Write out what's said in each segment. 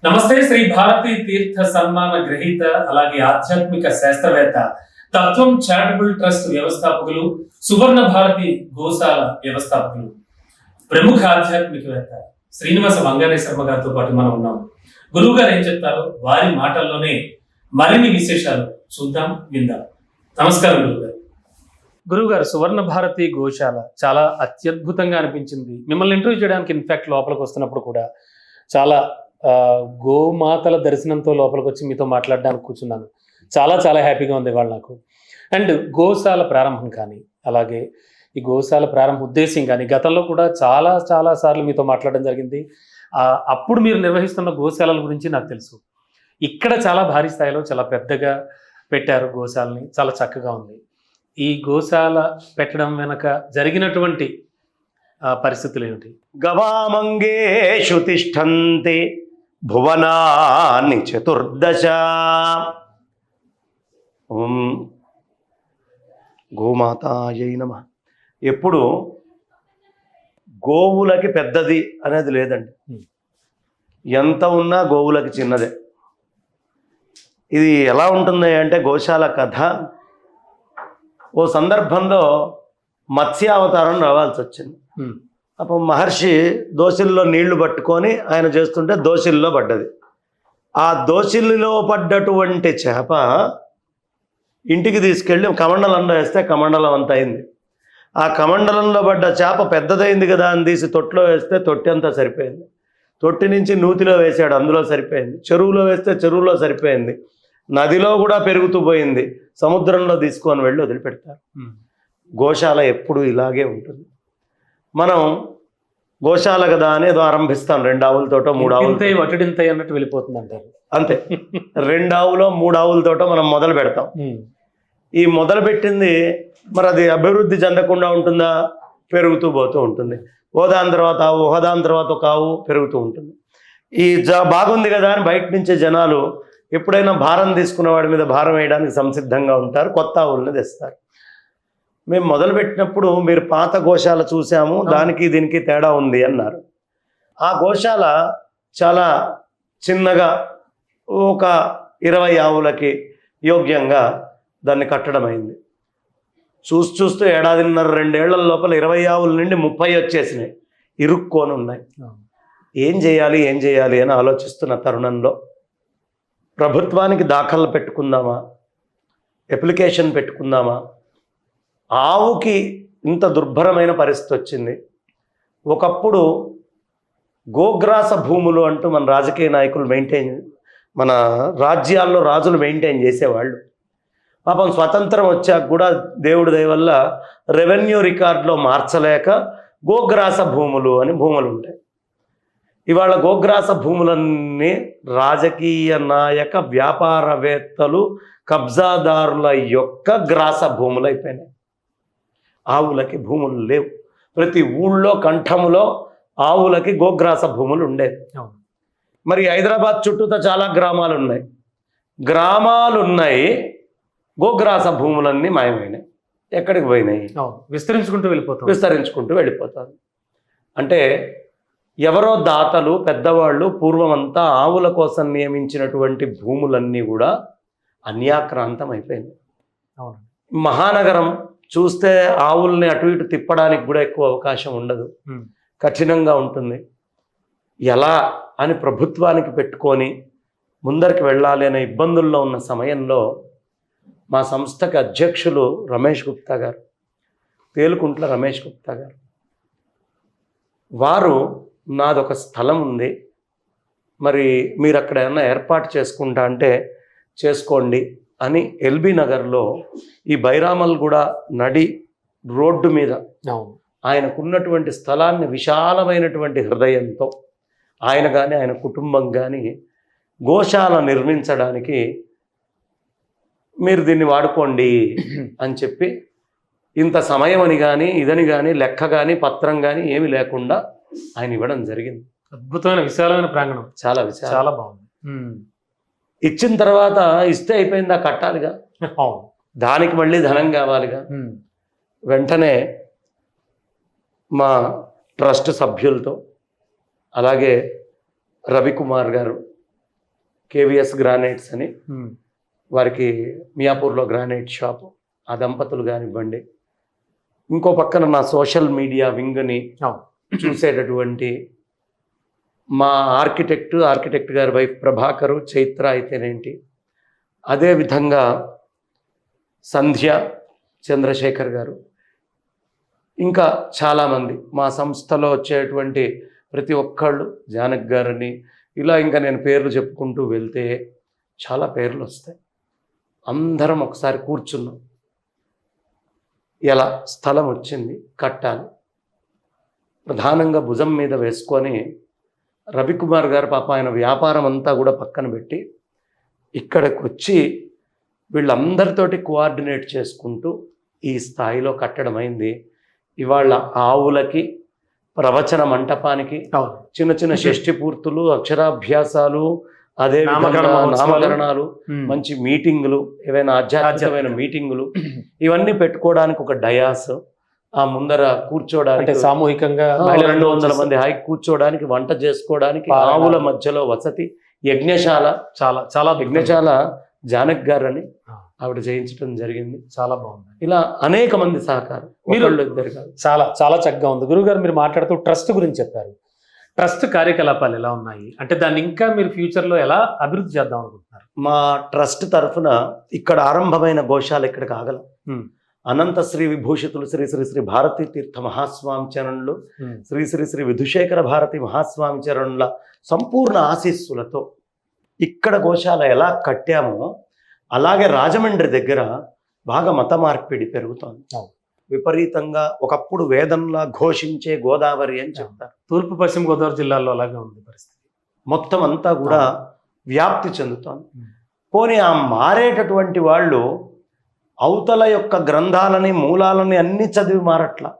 నమస్తే. శ్రీ భారతి తీర్థ సన్మాన గ్రహీత అలాగే ఆధ్యాత్మిక శాస్త్రవేత్త, తత్వం చారిటబుల్ ట్రస్ట్ వ్యవస్థాపకులు, సువర్ణ భారతి గోశాల వ్యవస్థాపకులు, ప్రముఖ ఆధ్యాత్మికవేత్త శ్రీనివాస వంగానే శర్మ గారితో పాటు మనం ఉన్నాం. గురువు గారు ఏం చెప్తారో వారి మాటల్లోనే మరిన్ని విశేషాలు చూద్దాం, విందాం. నమస్కారం గురువుగారు. గురువుగారు, సువర్ణ భారతి గోశాల చాలా అత్యద్భుతంగా అనిపించింది. మిమ్మల్ని ఇంటర్వ్యూ చేయడానికి ఇన్ఫాక్ట్ లోపలికి వస్తున్నప్పుడు కూడా చాలా గోమాతల దర్శనంతో లోపలికి వచ్చి మీతో మాట్లాడడానికి కూర్చున్నాను. చాలా చాలా హ్యాపీగా ఉంది ఇవాళ నాకు. అండ్ గోశాల ప్రారంభం కానీ, అలాగే ఈ గోశాల ప్రారంభ ఉద్దేశం కానీ గతంలో కూడా చాలా చాలా సార్లు మీతో మాట్లాడడం జరిగింది. అప్పుడు మీరు నిర్వహిస్తున్న గోశాలల గురించి నాకు తెలుసు. ఇక్కడ చాలా భారీ స్థాయిలో చాలా పెద్దగా పెట్టారు గోశాలని, చాలా చక్కగా ఉంది. ఈ గోశాల పెట్టడం వెనక జరిగినటువంటి పరిస్థితులు ఏమిటి? గవామంగేషు తిష్టంతే భువనాన్ని చతుర్దశ. ఓం గోమాతాయై నమః. ఎప్పుడు గోవులకి పెద్దది అనేది లేదండి. ఎంత ఉన్నా గోవులకి చిన్నదే. ఇది ఎలా ఉంటుంది అంటే గోశాల కథ, ఓ సందర్భంలో మత్స్యావతారం రావాల్సి వచ్చింది. అప్పుడు మహర్షి దోసిల్లో నీళ్లు పట్టుకొని ఆయన చేస్తుంటే దోసిల్లో పడ్డది. ఆ దోసిల్లో పడ్డటువంటి చేప ఇంటికి తీసుకెళ్ళి కమండలంలో వేస్తే కమండలం అంత అయింది. ఆ కమండలంలో పడ్డ చేప పెద్దదైంది కదా అని తీసి తొట్టిలో వేస్తే తొట్టి అంతా సరిపోయింది. తొట్టి నుంచి నూతిలో వేసాడు, అందులో సరిపోయింది. చెరువులో వేస్తే చెరువులో సరిపోయింది. నదిలో కూడా పెరుగుతూ పోయింది. సముద్రంలో తీసుకొని వెళ్ళి వదిలిపెడతారు. గోశాల ఎప్పుడు ఇలాగే ఉంటుంది. మనం గోశాల కదా అని ఏదో ఆరంభిస్తాం, 2 ఆవులతోటో 3 ఆవులతో వటిడింతై అన్నట్టు వెళ్ళిపోతుంది అంటారు. అంతే. 2 ఆవులో 3 ఆవులతోటో మనం మొదలు పెడతాం. ఈ మొదలు పెట్టింది మరి అది అభివృద్ధి చెందకుండా ఉంటుందా? పెరుగుతూ పోతూ ఉంటుంది. ఓదాని తర్వాత ఆవు, ఓదాని తర్వాత ఒక ఆవు పెరుగుతూ ఉంటుంది. ఈ బాగుంది కదా అని బయట నుంచి జనాలు ఎప్పుడైనా భారం తీసుకున్న వాడి మీద భారం వేయడానికి సంసిద్ధంగా ఉంటారు, కొత్త ఆవుల్ని తెస్తారు. మేము మొదలుపెట్టినప్పుడు మీరు పాత గోశాల చూసాము, దానికి దీనికి తేడా ఉంది అన్నారు. ఆ గోశాల చాలా చిన్నగా ఒక 20 ఆవులకి యోగ్యంగా దాన్ని కట్టడం అయింది. చూస్తూ 1.5-2 ఏళ్ల లోపల 20 ఆవుల నుండి 30 వచ్చేసినాయి, ఇరుక్కొని ఉన్నాయి. ఏం చేయాలి అని ఆలోచిస్తున్న తరుణంలో ప్రభుత్వానికి దాఖలు పెట్టుకుందామా, అప్లికేషన్ పెట్టుకుందామా? ఆవుకి ఇంత దుర్భరమైన పరిస్థితి వచ్చింది. ఒకప్పుడు గోగ్రాస భూములు అంటూ మన రాజకీయ నాయకులు మన రాజ్యాల్లో రాజులు మెయింటైన్ చేసేవాళ్ళు. పాపం స్వతంత్రం వచ్చాక కూడా దేవుడి దయ వల్ల రెవెన్యూ రికార్డులో మార్చలేక గోగ్రాస భూములు అని భూములు ఉంటాయి. ఇవాళ గోగ్రాస భూములన్నీ రాజకీయ నాయక వ్యాపారవేత్తలు కబ్జాదారుల యొక్క గ్రాస భూములు అయిపోయినాయి. ఆవులకి భూములు లేవు. ప్రతి ఊళ్ళో కంఠములో ఆవులకి గోగ్రాస భూములు ఉండేవి. మరి హైదరాబాద్ చుట్టూతో చాలా గ్రామాలు ఉన్నాయి. గోగ్రాస భూములన్నీ మాయమైనాయి. ఎక్కడికి పోయినాయి? విస్తరించుకుంటూ వెళ్ళిపోతారు. అంటే ఎవరో దాతలు పెద్దవాళ్ళు పూర్వమంతా ఆవుల కోసం నియమించినటువంటి భూములన్నీ కూడా అన్యాక్రాంతం అయిపోయింది. మహానగరం చూస్తే ఆవుల్ని అటు ఇటు తిప్పడానికి కూడా ఎక్కువ అవకాశం ఉండదు, కఠినంగా ఉంటుంది. ఎలా అని ప్రభుత్వానికి పెట్టుకొని ముందరికి వెళ్ళాలి అనే ఇబ్బందుల్లో ఉన్న సమయంలో మా సంస్థకి అధ్యక్షులు రమేష్ గుప్తా గారు, తేలుకుంట్ల రమేష్ గుప్తా గారు, వారు నాదొక స్థలం ఉంది, మరి మీరు అక్కడ ఏమన్నా ఏర్పాటు చేసుకుంటా అంటే చేసుకోండి అని ఎల్బీ నగర్లో ఈ బైరామల్గూడ నడి రోడ్డు మీద ఆయనకున్నటువంటి స్థలాన్ని విశాలమైనటువంటి హృదయంతో ఆయన కానీ ఆయన కుటుంబం కానీ గోశాల నిర్మించడానికి మీరు దీన్ని వాడుకోండి అని చెప్పి ఇంత సమయం అని కానీ ఇదని కానీ లెక్క కానీ పత్రం కానీ ఏమి లేకుండా ఆయన ఇవ్వడం జరిగింది. అద్భుతమైన విశాలమైన ప్రాంగణం, చాలా బాగుంది. ఇచ్చిన తర్వాత ఇస్తే అయిపోయిందా, కట్టాలిగా, దానికి మళ్ళీ ధనం కావాలిగా. వెంటనే మా ట్రస్ట్ సభ్యులతో అలాగే రవికుమార్ గారు కేవీఎస్ గ్రానైట్స్ అని, వారికి మియాపూర్లో గ్రానైట్ షాపు, ఆ దంపతులు కానివ్వండి, ఇంకో పక్కన నా సోషల్ మీడియా వింగ్ని చూసేటటువంటి మా ఆర్కిటెక్ట్ గారి వైఫ్ ప్రభాకరు, చైత్ర అయితేనేంటి, అదేవిధంగా సంధ్య, చంద్రశేఖర్ గారు, ఇంకా చాలామంది మా సంస్థలో వచ్చేటువంటి ప్రతి ఒక్కళ్ళు, జానక్ గారని, ఇలా ఇంకా నేను పేర్లు చెప్పుకుంటూ వెళ్తే చాలా పేర్లు వస్తాయి. అందరం ఒకసారి కూర్చున్నాం, ఎలా స్థలం వచ్చింది, కట్టాలి. ప్రధానంగా భుజం మీద వేసుకొని రవికుమార్ గారు పాప ఆయన వ్యాపారం అంతా కూడా పక్కన పెట్టి ఇక్కడికి వచ్చి వీళ్ళందరితోటి కోఆర్డినేట్ చేసుకుంటూ ఈ స్థాయిలో కట్టడం అయింది. ఇవాళ ఆవులకి, ప్రవచన మంటపానికి, చిన్న చిన్న షష్ఠి పూర్తులు, అక్షరాభ్యాసాలు, అదే నామకరణాలు, మంచి మీటింగులు, ఏవైనా ఆధ్యాత్మికమైన మీటింగులు, ఇవన్నీ పెట్టుకోవడానికి ఒక డయాస్, ఆ ముందర కూర్చోడానికి సామూహికంగా 200 మంది హాయి కూర్చోడానికి, వంట చేసుకోవడానికి, ఆవుల మధ్యలో వసతి, యజ్ఞశాల, చాలా యజ్ఞశాల జానక్ గారు అని ఆవిడ చేయించడం జరిగింది. చాలా బాగుంది. ఇలా అనేక మంది సహకారం, మీరు చాలా చక్కగా ఉంది. గురుగారు మీరు మాట్లాడుతూ ట్రస్ట్ గురించి చెప్పారు. ట్రస్ట్ కార్యకలాపాలు ఎలా ఉన్నాయి, అంటే దాన్ని ఇంకా మీరు ఫ్యూచర్లో ఎలా అభివృద్ధి చేద్దాం అనుకుంటున్నారు? మా ట్రస్ట్ తరఫున ఇక్కడ ఆరంభమైన గోశాల ఇక్కడికి ఆగలం. అనంత శ్రీ విభూషితులు శ్రీ శ్రీ శ్రీ భారతీ తీర్థ మహాస్వామి చరణులు, శ్రీ శ్రీ శ్రీ విధుశేఖర భారతి మహాస్వామి చరణుల సంపూర్ణ ఆశీస్సులతో ఇక్కడ గోశాల ఎలా కట్టామో అలాగే రాజమండ్రి దగ్గర బాగా మత మార్పిడి పెరుగుతోంది. విపరీతంగా ఒకప్పుడు వేదంలా ఘోషించే గోదావరి అని చెప్తారు. తూర్పు పశ్చిమ గోదావరి జిల్లాలో అలాగే ఉంది పరిస్థితి. మొత్తం అంతా కూడా వ్యాప్తి చెందుతోంది. పోనీ ఆ మారేటటువంటి వాళ్ళు అవతల యొక్క గ్రంథాలని, మూలాలని అన్నీ చదివి మారట్లా,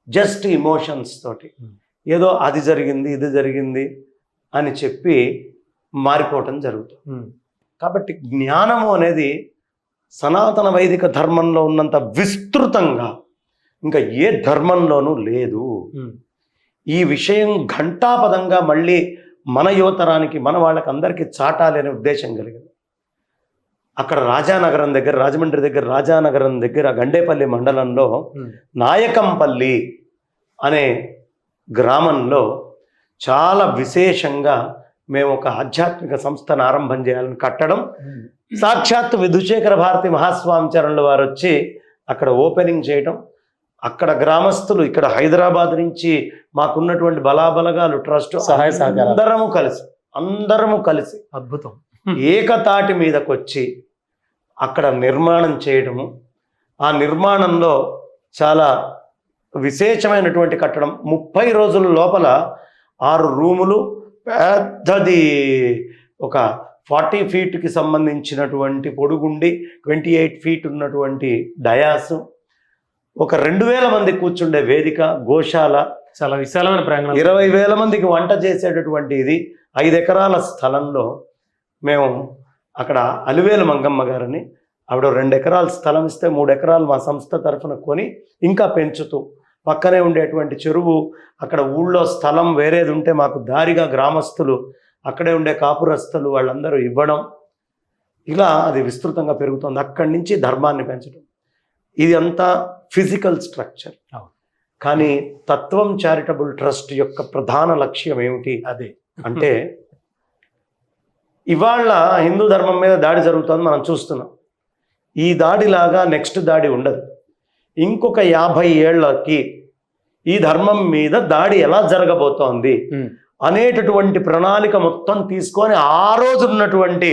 జస్ట్ ఇమోషన్స్ తోటి ఏదో అది జరిగింది ఇది జరిగింది అని చెప్పి మారిపోవటం జరుగుతుంది. కాబట్టి జ్ఞానము అనేది సనాతన వైదిక ధర్మంలో ఉన్నంత విస్తృతంగా ఇంకా ఏ ధర్మంలోనూ లేదు. ఈ విషయం ఘంటాపదంగా మళ్ళీ మన యువతరానికి, మన వాళ్ళకి అందరికీ చాటాలి అనే ఉద్దేశం కలిగింది. అక్కడ రాజానగరం దగ్గర, రాజమండ్రి దగ్గర రాజానగరం దగ్గర గండేపల్లి మండలంలో నాయకంపల్లి అనే గ్రామంలో చాలా విశేషంగా మేము ఒక ఆధ్యాత్మిక సంస్థను ఆరంభం చేయాలని కట్టడం, సాక్షాత్ విధుశేఖర భారతి మహాస్వామి చరణుల వారు వచ్చి అక్కడ ఓపెనింగ్ చేయడం, అక్కడ గ్రామస్తులు, ఇక్కడ హైదరాబాద్ నుంచి మాకున్నటువంటి బలాబలగాలు, ట్రస్ట్, సహాయ సహకారం అందరము కలిసి అద్భుతం ఏకతాటి మీదకి వచ్చి అక్కడ నిర్మాణం చేయడము. ఆ నిర్మాణంలో చాలా విశేషమైనటువంటి కట్టడం. 30 రోజుల లోపల 6 రూములు, పెద్దది ఒక 40 ఫీట్కి సంబంధించినటువంటి పొడుగుండి 28 ఫీట్ ఉన్నటువంటి డయాసు, ఒక 2000 మంది కూర్చుండే వేదిక, గోశాల, చాలా విశాలమైన ప్రాంగణం, 20,000 మందికి వంట చేసేటటువంటి ఇది 5 ఎకరాల స్థలంలో మేము అక్కడ అలివేలు మంగమ్మ గారని ఆవిడ 2 ఎకరాల స్థలం ఇస్తే 3 ఎకరాలు మా సంస్థ తరఫున కొని ఇంకా పెంచుతూ, పక్కనే ఉండేటువంటి చెరువు, అక్కడ ఊళ్ళో స్థలం వేరేది ఉంటే మాకు దారిగా గ్రామస్తులు, అక్కడే ఉండే కాపురస్తులు వాళ్ళందరూ ఇవ్వడం, ఇలా అది విస్తృతంగా పెరుగుతుంది. అక్కడి నుంచి ధర్మాన్ని పెంచడం. ఇది అంతా ఫిజికల్ స్ట్రక్చర్. కానీ తత్వం చారిటబుల్ ట్రస్ట్ యొక్క ప్రధాన లక్ష్యం ఏమిటి అదే అంటే, ఇవాళ హిందూ ధర్మం మీద దాడి జరుగుతుంది, మనం చూస్తున్నాం. ఈ దాడిలాగా నెక్స్ట్ దాడి ఉండదు. ఇంకొక 50 ఏళ్లకి ఈ ధర్మం మీద దాడి ఎలా జరగబోతోంది అనేటటువంటి ప్రణాళిక మొత్తం తీసుకొని ఆ రోజు ఉన్నటువంటి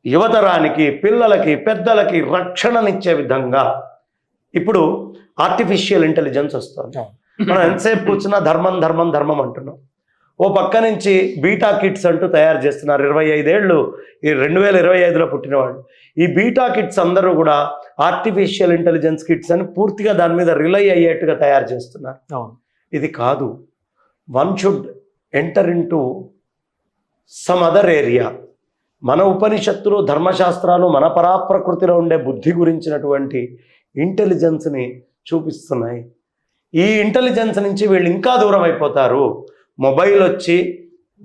యువతరానికి, పిల్లలకి, పెద్దలకి రక్షణనిచ్చే విధంగా ఇప్పుడు ఆర్టిఫిషియల్ ఇంటెలిజెన్స్ వస్తుంది. మనం ఎంతసేపు కూర్చున్నా ధర్మం ధర్మం ధర్మం అంటున్నాం. ఓ పక్క నుంచి బీటా కిట్స్ అంటూ తయారు చేస్తున్నారు. 25 ఏళ్ళు, ఈ 2025లో పుట్టినవాళ్ళు. ఈ బీటా కిట్స్ అందరూ కూడా ఆర్టిఫిషియల్ ఇంటెలిజెన్స్ కిట్స్ అని పూర్తిగా దాని మీద రిలై అయ్యేట్టుగా తయారు చేస్తున్నారు. ఇది కాదు. One should enter in to some other area. మన ఉపనిషత్తులు, ధర్మశాస్త్రాలు మన పరాప్రకృతిలో ఉండే బుద్ధి గురించినటువంటి ఇంటెలిజెన్స్ని చూపిస్తున్నాయి. ఈ ఇంటెలిజెన్స్ నుంచి వీళ్ళు ఇంకా దూరం అయిపోతారు. మొబైల్ వచ్చి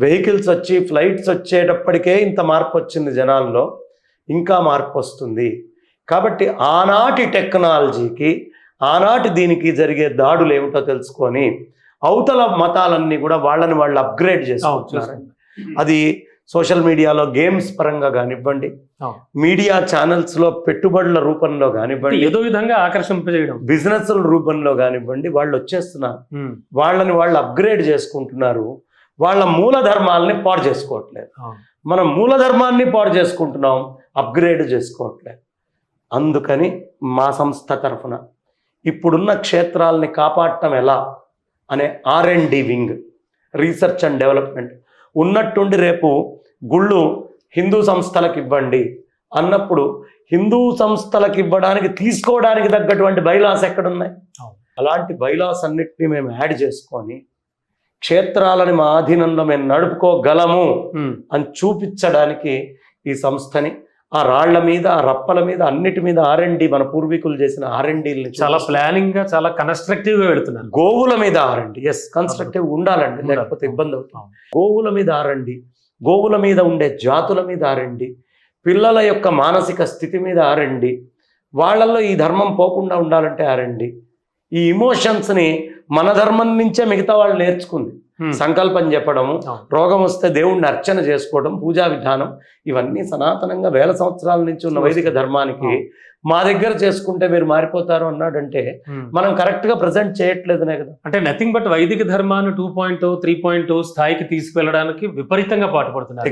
వెహికల్స్ వచ్చి ఫ్లైట్స్ వచ్చేటప్పటికే ఇంత మార్పు వచ్చింది జనాల్లో, ఇంకా మార్పు వస్తుంది. కాబట్టి ఆనాటి టెక్నాలజీకి ఆనాటి దీనికి జరిగే దాడులు ఏమిటో తెలుసుకొని అవతల మతాలన్నీ కూడా వాళ్ళని వాళ్ళు అప్గ్రేడ్ చేసుకుంటున్నారు. అది సోషల్ మీడియాలో గేమ్స్ పరంగా కానివ్వండి, మీడియా ఛానల్స్లో పెట్టుబడుల రూపంలో కానివ్వండి, ఏదో విధంగా ఆకర్షింపజేయడం, బిజినెస్ల రూపంలో కానివ్వండి, వాళ్ళు వచ్చేస్తున్నారు. వాళ్ళని వాళ్ళు అప్గ్రేడ్ చేసుకుంటున్నారు. వాళ్ళ మూల ధర్మాలని పాడు చేసుకోవట్లేదు. మనం మూల ధర్మాన్ని పాడు చేసుకుంటున్నాం, అప్గ్రేడ్ చేసుకోవట్లేదు. అందుకని మా సంస్థ తరఫున ఇప్పుడున్న క్షేత్రాలని కాపాడటం ఎలా అనే R&D wing, research and development ఉన్నట్టుండి రేపు గుళ్ళు హిందూ సంస్థలకు ఇవ్వండి అన్నప్పుడు హిందూ సంస్థలకు ఇవ్వడానికి తీసుకోవడానికి తగ్గటువంటి బైలాస్ ఎక్కడున్నాయి? అలాంటి బైలాస్ అన్నిటినీ మేము యాడ్ చేసుకొని క్షేత్రాలని మా ఆధీనంలో మేము నడుపుకోగలము అని చూపించడానికి ఈ సంస్థని, ఆ రాళ్ల మీద, ఆ రప్పల మీద, అన్నిటి మీద R&D, మన పూర్వీకులు చేసిన R&Dని చాలా ప్లానింగ్ గా, చాలా కన్స్ట్రక్టివ్ గా వెళుతున్నారు. గోవుల మీద R&D, ఎస్, కన్స్ట్రక్టివ్ ఉండాలండి, లేకపోతే ఇబ్బంది అవుతుంది. గోవుల మీద R&D, గోవుల మీద ఉండే జాతుల మీద R&D, పిల్లల యొక్క మానసిక స్థితి మీద R&D, వాళ్ళల్లో ఈ ధర్మం పోకుండా ఉండాలంటే R&D. ఈ ఇమోషన్స్ని మన ధర్మం నుంచే మిగతా వాళ్ళు నేర్చుకుంది. సంకల్పం చెప్పడము, రోగం వస్తే దేవుణ్ణి అర్చన చేసుకోవడం, పూజా విధానం, ఇవన్నీ సనాతనంగా వేల సంవత్సరాల నుంచి ఉన్న వైదిక ధర్మానికి మా దగ్గర చేసుకుంటే మీరు మారిపోతారు అన్నాడంటే మనం కరెక్ట్ గా ప్రజెంట్ చేయట్లేదనే కదా. అంటే నథింగ్ బట్ వైదిక ధర్మాన్ని 2.0, 3.0 స్థాయికి తీసుకువెళ్ళడానికి విపరీతంగా పాటుపడుతున్నారు.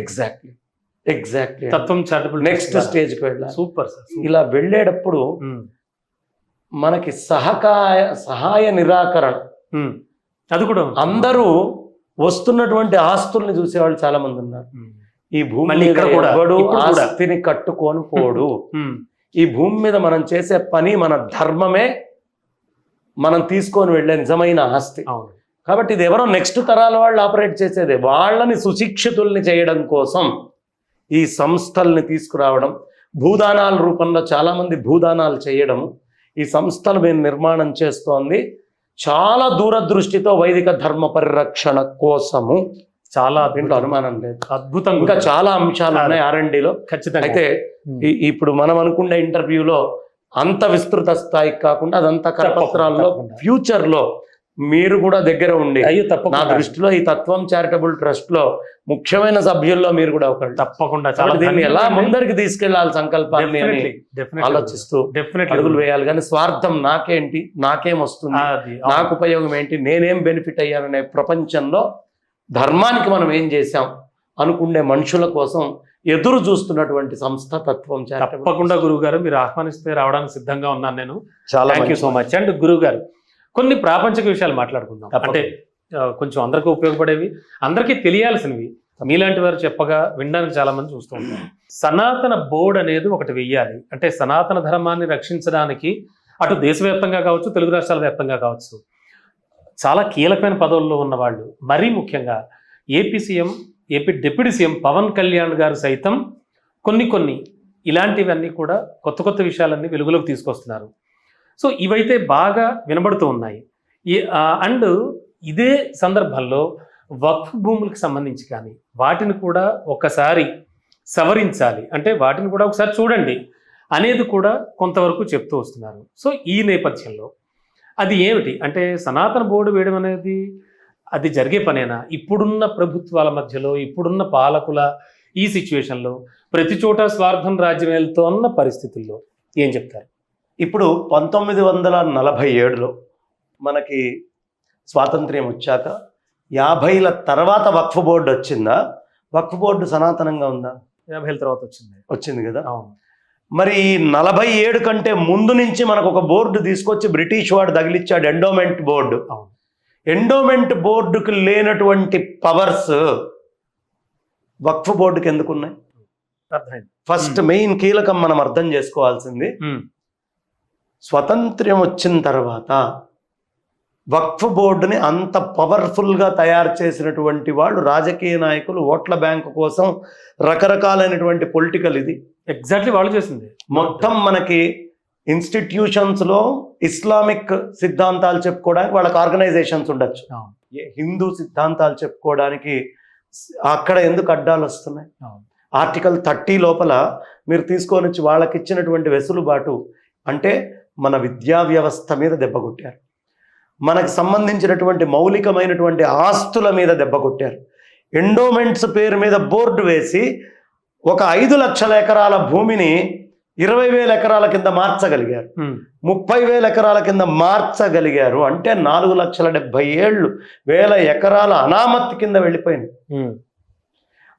ఎగ్జాక్ట్లీ తత్వం చారిటబుల్ నెక్స్ట్ స్టేజ్కి వెళ్ళాలి. సూపర్. ఇలా వెళ్ళేటప్పుడు మనకి సహాయ నిరాకరణ, అది కూడా అందరూ వస్తున్నటువంటి ఆస్తుల్ని చూసేవాళ్ళు చాలా మంది ఉన్నారు. ఈ భూమి ఎవడు ఆస్తిని కట్టుకొని పోడు. ఈ భూమి మీద మనం చేసే పని మన ధర్మమే మనం తీసుకొని వెళ్ళే నిజమైన ఆస్తి. కాబట్టి ఇది ఎవరో నెక్స్ట్ తరాల వాళ్ళు ఆపరేట్ చేసేదే. వాళ్ళని సుశిక్షితుల్ని చేయడం కోసం ఈ సంస్థల్ని తీసుకురావడం, భూదానాల రూపంలో చాలామంది భూదానాలు చేయడము, ఈ సంస్థలు మేము నిర్మాణం చేస్తోంది చాలా దూరదృష్టితో వైదిక ధర్మ పరిరక్షణ కోసము. చాలా దీంట్లో అనుమానం లేదు. అద్భుతంగా ఇంకా చాలా అంశాలు ఉన్నాయి R&Dలో. ఖచ్చితంగా. అయితే ఇప్పుడు మనం అనుకునే ఇంటర్వ్యూలో అంత విస్తృత స్థాయికి కాకుండా అదంతా కరపత్రాల్లో ఫ్యూచర్లో మీరు కూడా దగ్గర ఉండి, నా దృష్టిలో ఈ తత్వం చారిటబుల్ ట్రస్ట్ లో ముఖ్యమైన సభ్యుల్లో మీరు కూడా ఒకళ్ళు. తప్పకుండా దీన్ని ఎలా ముందరికి తీసుకెళ్లాలి సంకల్పాన్ని అని ఆలోచిస్తూ అడుగులు వేయాలి. కానీ స్వార్థం నాకేంటి, నాకేం వస్తుంది, నాకు ఉపయోగం ఏంటి, నేనేం బెనిఫిట్ అయ్యాననే ప్రపంచంలో ధర్మానికి మనం ఏం చేశాం అనుకునే మనుషుల కోసం ఎదురు చూస్తున్నటువంటి సంస్థ తత్వం చారిటబుల్. తప్పకుండా గురువు గారు, మీరు ఆహ్వానిస్తే రావడానికి సిద్ధంగా ఉన్నాను నేను. చాలా thank you so much. And గురువు గారు, కొన్ని ప్రాపంచిక విషయాలు మాట్లాడుకుందాం. అంటే కొంచెం అందరికీ ఉపయోగపడేవి, అందరికీ తెలియాల్సినవి, మీలాంటి వారు చెప్పగా వినడానికి చాలా మంది చూస్తూ ఉంటారు. సనాతన బోర్డు అనేది ఒకటి వెయ్యాలి. అంటే సనాతన ధర్మాన్ని రక్షించడానికి అటు దేశవ్యాప్తంగా కావచ్చు, తెలుగు రాష్ట్రాల వ్యాప్తంగా కావచ్చు, చాలా కీలకమైన పదవుల్లో ఉన్న వాళ్ళు, మరీ ముఖ్యంగా AP CM, AP deputy CM Pawan Kalyan garu సైతం కొన్ని ఇలాంటివన్నీ కూడా కొత్త కొత్త విషయాలన్నీ వెలుగులోకి తీసుకొస్తున్నారు. సో ఇవైతే బాగా వినబడుతూ ఉన్నాయి. అండ్ ఇదే సందర్భంలో వక్ఫ్ భూములకు సంబంధించి కానీ వాటిని కూడా ఒకసారి సవరించాలి, అంటే వాటిని కూడా ఒకసారి చూడండి అనేది కూడా కొంతవరకు చెప్తూ వస్తున్నారు. సో ఈ నేపథ్యంలో అది ఏమిటి అంటే సనాతన బోర్డు వేయడం అనేది అది జరిగే పనేనా? ఇప్పుడున్న ప్రభుత్వాల మధ్యలో, ఇప్పుడున్న పాలకుల ఈ సిచ్యువేషన్లో, ప్రతి చోట స్వార్థం రాజ్యం వెళ్తున్న పరిస్థితుల్లో ఏం చెప్తారు? ఇప్పుడు 1947లో మనకి స్వాతంత్ర్యం వచ్చాక 50ల తర్వాత వక్ఫ్ బోర్డు వచ్చిందా? వక్ఫ్ బోర్డు సనాతనంగా ఉందా? 50ల తర్వాత వచ్చింది కదా. మరి 47 కంటే ముందు నుంచి మనకు ఒక బోర్డు తీసుకొచ్చి బ్రిటిష్ వాడు తగిలిచ్చాడు, ఎండోమెంట్ బోర్డు. ఎండోమెంట్ బోర్డుకు లేనటువంటి పవర్స్ వక్ఫ్ బోర్డుకి ఎందుకున్నాయి? ఫస్ట్ మెయిన్ కీలకం మనం అర్థం చేసుకోవాల్సింది, స్వతంత్ర్యం వచ్చిన తర్వాత వక్ఫ్ బోర్డుని అంత పవర్ఫుల్గా తయారు చేసినటువంటి వాళ్ళు రాజకీయ నాయకులు, ఓట్ల బ్యాంకు కోసం రకరకాలైనటువంటి పొలిటికల్ ఇది ఎగ్జాక్ట్లీ వాళ్ళు చేసింది. మొత్తం మనకి ఇన్స్టిట్యూషన్స్లో ఇస్లామిక్ సిద్ధాంతాలు చెప్పుకోవడానికి వాళ్ళకి ఆర్గనైజేషన్స్ ఉండొచ్చు, హిందూ సిద్ధాంతాలు చెప్పుకోవడానికి అక్కడ ఎందుకు అడ్డాలు వస్తున్నాయి? ఆర్టికల్ 30 లోపల మీరు తీసుకొని వచ్చి వాళ్ళకి ఇచ్చినటువంటి వెసులుబాటు అంటే మన విద్యా వ్యవస్థ మీద దెబ్బ కొట్టారు, మనకు సంబంధించినటువంటి మౌలికమైనటువంటి ఆస్తుల మీద దెబ్బ కొట్టారు. ఎండోమెంట్స్ పేరు మీద బోర్డు వేసి ఒక 5 లక్షల ఎకరాల భూమిని 20,000 ఎకరాల కింద మార్చగలిగారు, 30,000 ఎకరాల కింద మార్చగలిగారు. అంటే 4,70,000 ఎకరాల అనామత్తి కింద వెళ్ళిపోయింది.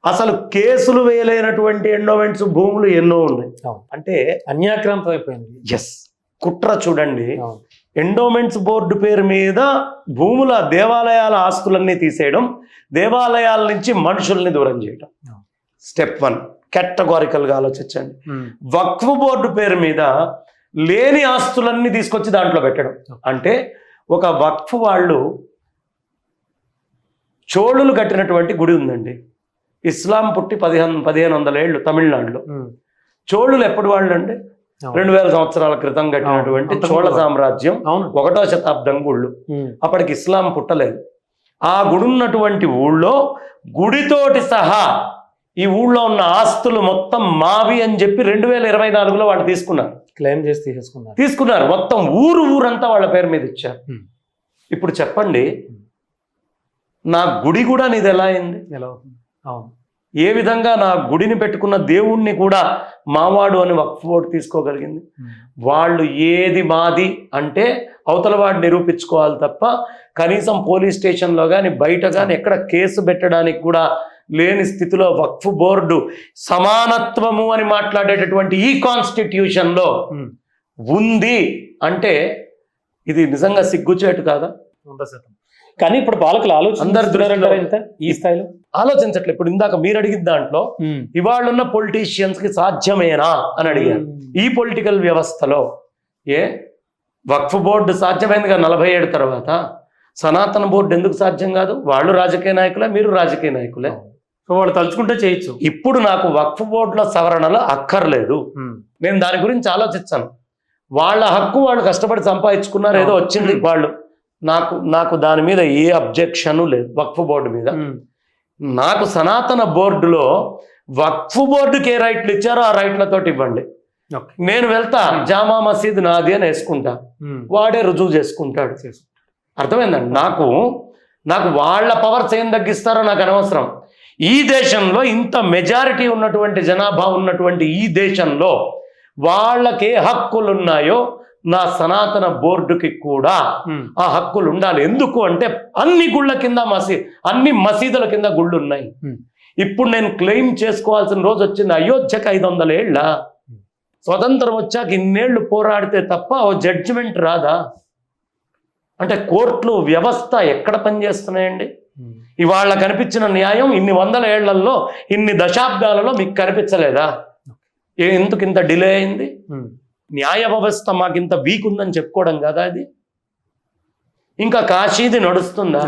అసలు కేసులు వేయలేనటువంటి ఎండోమెంట్స్ భూములు ఎన్నో ఉన్నాయి. అంటే అన్యాక్రాంతం అయిపోయింది. ఎస్, కుట్ర చూడండి. ఎండోమెంట్స్ బోర్డు పేరు మీద భూముల దేవాలయాల ఆస్తులన్నీ తీసేయడం, దేవాలయాల నుంచి మనుషుల్ని దూరం చేయడం. స్టెప్ 1 కేటగారికల్గా ఆలోచించండి. వక్ఫ్ బోర్డు పేరు మీద లేని ఆస్తులన్నీ తీసుకొచ్చి దాంట్లో పెట్టడం. అంటే ఒక వక్ఫ్ వాళ్ళు చోళులు కట్టినటువంటి గుడి ఉందండి. ఇస్లాం పుట్టి 1500 ఏళ్ళు తమిళనాడులో. చోళులు ఎప్పుడు వాళ్ళు అంటే 2000 సంవత్సరాల క్రితం కట్టినటువంటి చోళ సామ్రాజ్యం 1వ శతాబ్దం గుళ్ళు. అప్పటికి ఇస్లాం పుట్టలేదు. ఆ గుడి ఉన్నటువంటి ఊళ్ళో గుడితోటి సహా ఈ ఊళ్ళో ఉన్న ఆస్తులు మొత్తం మావి అని చెప్పి 2024లో వాళ్ళు తీసుకున్నారు, క్లెయిమ్ చేసి తీసుకున్నారు. మొత్తం ఊరంతా వాళ్ళ పేరు మీద ఇచ్చారు. ఇప్పుడు చెప్పండి, నా గుడి కూడా నీది ఎలా అయింది? ఏ విధంగా నా గుడిని పెట్టుకున్న దేవుణ్ణి కూడా మావాడు అని వక్ఫ్ బోర్డు తీసుకోగలిగింది? వాళ్ళు ఏది మాది అంటే అవతల వాడు నిరూపించుకోవాలి తప్ప కనీసం పోలీస్ స్టేషన్లో కానీ బయట కానీ ఎక్కడ కేసు పెట్టడానికి కూడా లేని స్థితిలో వక్ఫ్ బోర్డు సమానత్వము అని మాట్లాడేటటువంటి ఈ కాన్స్టిట్యూషన్లో ఉంది అంటే ఇది నిజంగా సిగ్గుచేటు కాదా? 100%. కానీ ఇప్పుడు పాలకులు ఆలోచన ఈ స్థాయిలో ఆలోచించట్లేదు. ఇప్పుడు ఇందాక మీరు అడిగిన దాంట్లో ఇవాళ ఉన్న పొలిటీషియన్స్ కి సాధ్యమేనా అని అడిగారు. ఈ పొలిటికల్ వ్యవస్థలో వక్ఫ్ బోర్డు సాధ్యమైందిగా 47 తర్వాత, సనాతన బోర్డు ఎందుకు సాధ్యం కాదు? వాళ్ళు రాజకీయ నాయకులే, మీరు రాజకీయ నాయకులే. సో వాళ్ళు తలుచుకుంటే చేయొచ్చు. ఇప్పుడు నాకు వక్ఫ్ బోర్డులో సవరణలు అక్కర్లేదు. నేను దాని గురించి ఆలోచించాను. వాళ్ళ హక్కు వాళ్ళు కష్టపడి సంపాదించుకున్నారు, ఏదో వచ్చింది వాళ్ళు. నాకు దాని మీద ఏ అబ్జెక్షను లేదు. వక్ఫ్ బోర్డు మీద నాకు సనాతన బోర్డులో వక్ఫ్ బోర్డుకి ఏ రైట్లు ఇచ్చారో ఆ రైట్లతోటి ఇవ్వండి. నేను వెళ్తా జామా మసీద్ నాది అని వేసుకుంటా, వాడే రుజువు చేసుకుంటాడు. అర్థమైందండి? నాకు వాళ్ళ పవర్స్ ఏం తగ్గిస్తారో నాకు అనవసరం. ఈ దేశంలో ఇంత మెజారిటీ ఉన్నటువంటి జనాభా ఉన్నటువంటి ఈ దేశంలో వాళ్ళకి ఏ హక్కులు ఉన్నాయో నా సనాతన బోర్డుకి కూడా ఆ హక్కులు ఉండాలి. ఎందుకు అంటే అన్ని గుళ్ళ కింద అన్ని మసీదుల కింద గుళ్ళు ఉన్నాయి. ఇప్పుడు నేను క్లెయిమ్ చేసుకోవాల్సిన రోజు వచ్చింది. అయోధ్యకు 500 ఏళ్ళ స్వతంత్రం వచ్చాక ఇన్నేళ్లు పోరాడితే తప్ప ఓ జడ్జిమెంట్ రాదా? అంటే కోర్టులు వ్యవస్థ ఎక్కడ పనిచేస్తున్నాయండి? ఇవాళ కనిపించిన న్యాయం ఇన్ని 100 ఏళ్లలో, ఇన్ని దశాబ్దాలలో మీకు కనిపించలేదా? ఎందుకు ఇంత డిలే అయింది? న్యాయ వ్యవస్థ మాకింత వీక్ ఉందని చెప్పుకోవడం కదా అది. ఇంకా కాశీది నడుస్తుందా?